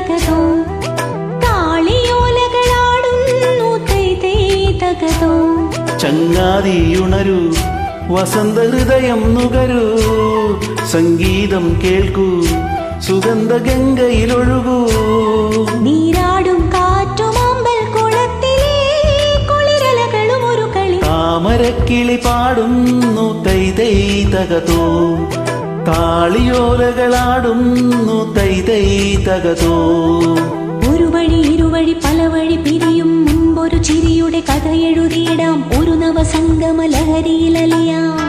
തകതോ താളിയോലകളാടുന്നു തൈ തൈ തകതോ. ചങ്ങാതിയുണരൂ വസന്ത ഹൃദയം നുകരൂ, സംഗീതം കേൾക്കൂ സുഗന്ധ ഗംഗയിലൊഴുകൂ. നീരാടും കാറ്റുമാമ്പൽ കുളത്തിലെ കുളിരലകളും ഒരു കളി. താമരക്കിളി പാടുന്നു തൈ തൈ തകതോ താളിയോലകളാടുന്നു തൈ തൈ തകതോ. ഒരു വഴി ഇരുവഴി പല വഴി പിരിയും മുൻപൊരു ചിരിയുടെ കഥ എഴുതിയിടാം, ഒരു നവസംഗമ ലഹരിയിലലിയാം.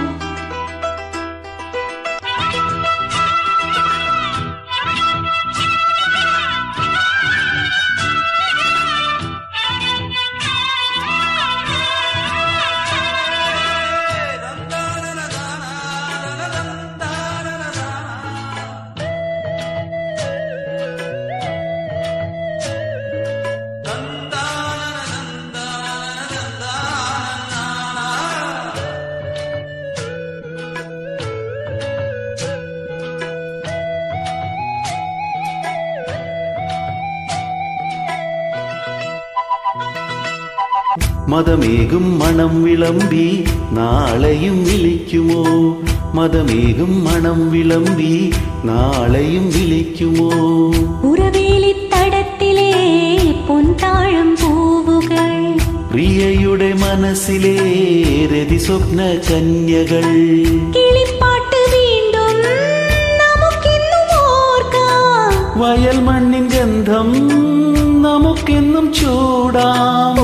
മതമേകും മണം വിളമ്പി നാളെയും വിളിക്കുമോ, മതമേകും മണം വിളമ്പി നാളെയും വിളിക്കുമോ. ഉറവേലിത്തടത്തിലെ പൊൻതാഴം പൂവുകൾ, പ്രിയയുടെ മനസ്സിലെ രതി സ്വപ്ന കന്യകൾ. കിളിപ്പാട്ട് വീണ്ടും നമുക്കിന്നും ഓർക്കാം, വയൽ മണ്ണിൻ ഗന്ധം നമുക്കെന്നും ചൂടാം.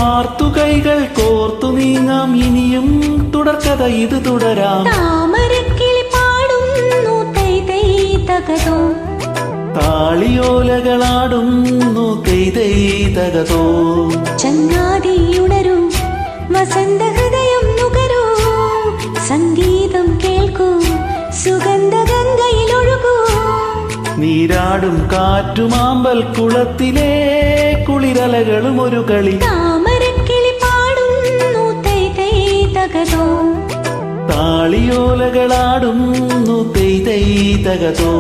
ആർത്തുകൈകൾ കോർത്തു നീങ്ങാം, ഇനിയും തുടർക്കഥ ഇത് തുടരാം. താമരക്കിളി പാടുന്നു തൈ തൈ തകതോ താളിയോലകളാടുന്നു തൈ തൈ തകതോ. ചങ്ങാതിയുണരൂ വസന്ത ഹൃദയം നുകരൂ, സംഗീതം കേൾക്കൂ സുഗന്ധ ഗംഗയിലൊഴുകൂ. നീരാടും കാറ്റുമാമ്പൽ കുളത്തിലെ കുളിരലകളും ഒരു കളി. താമരക്കിളി പാടുന്നു തൈ തൈ തകതോ താളിയോലകളാടുന്നു തൈ തൈ തകതോ.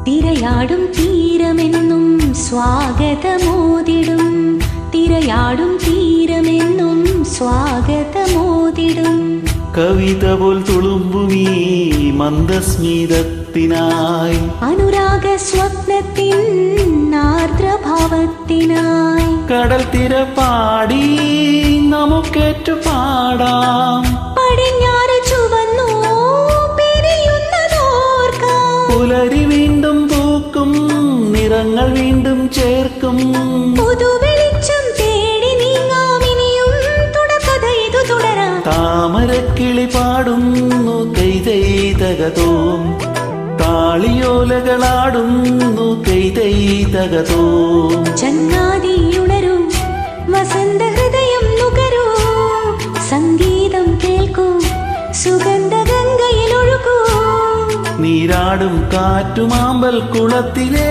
തിരയാടും തീരമെന്നും സ്വാഗതമോതിടും, തിരയാടും തീരമെന്നും സ്വാഗതമോതിടും. കവിത പോൽ തുളുമ്പുമീ മന്ദസ്മിതത്തിനായി, അനുരാഗ സ്വപ്നത്തിൻ ആർദ്രഭാവത്തിനായി. കടൽ തിര പാടി നമുക്കേറ്റു പാടാം. പടിഞ്ഞാറ് ചുവന്നു പിരിയുന്നതോർക്കാം, പുലരി വീണ്ടും പൂക്കും നിറങ്ങൾ വീണ്ടും ചേർക്കും. പുതുവെളിച്ചം തേടി നീങ്ങാം, ഇനിയും തുടർക്കഥ ഇത് തുടരാം. താമരക്കിളി പാടുന്നു തൈ തൈ തകതോ താളിയോലകളാടുന്നു തൈ തൈ തകതോ. ചങ്ങാതിയുണരൂ വസന്ത ഹൃദയം നുകരൂ, സംഗീതം കേൾക്കൂ സുഗന്ധ ഗംഗയിലൊഴുകൂ. നീരാടും കാറ്റുമാമ്പൽ കുളത്തിലെ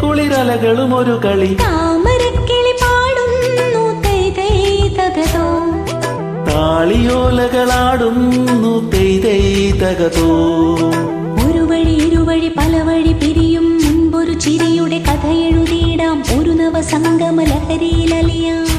കുളിരലകളും ഒരു കളി. താമരക്കിളി പാടുന്നു തൈ തൈ തകതോ താളിയോലകളാടുന്നു തൈ തൈ തകതോ. ഒരു വഴി ഇരുവഴി പല വഴി പിരിയും മുൻപൊരു ചിരിയുടെ കഥ എഴുതിയിടാം, ഒരു നവസംഗമ ലഹരിയിലലിയാം.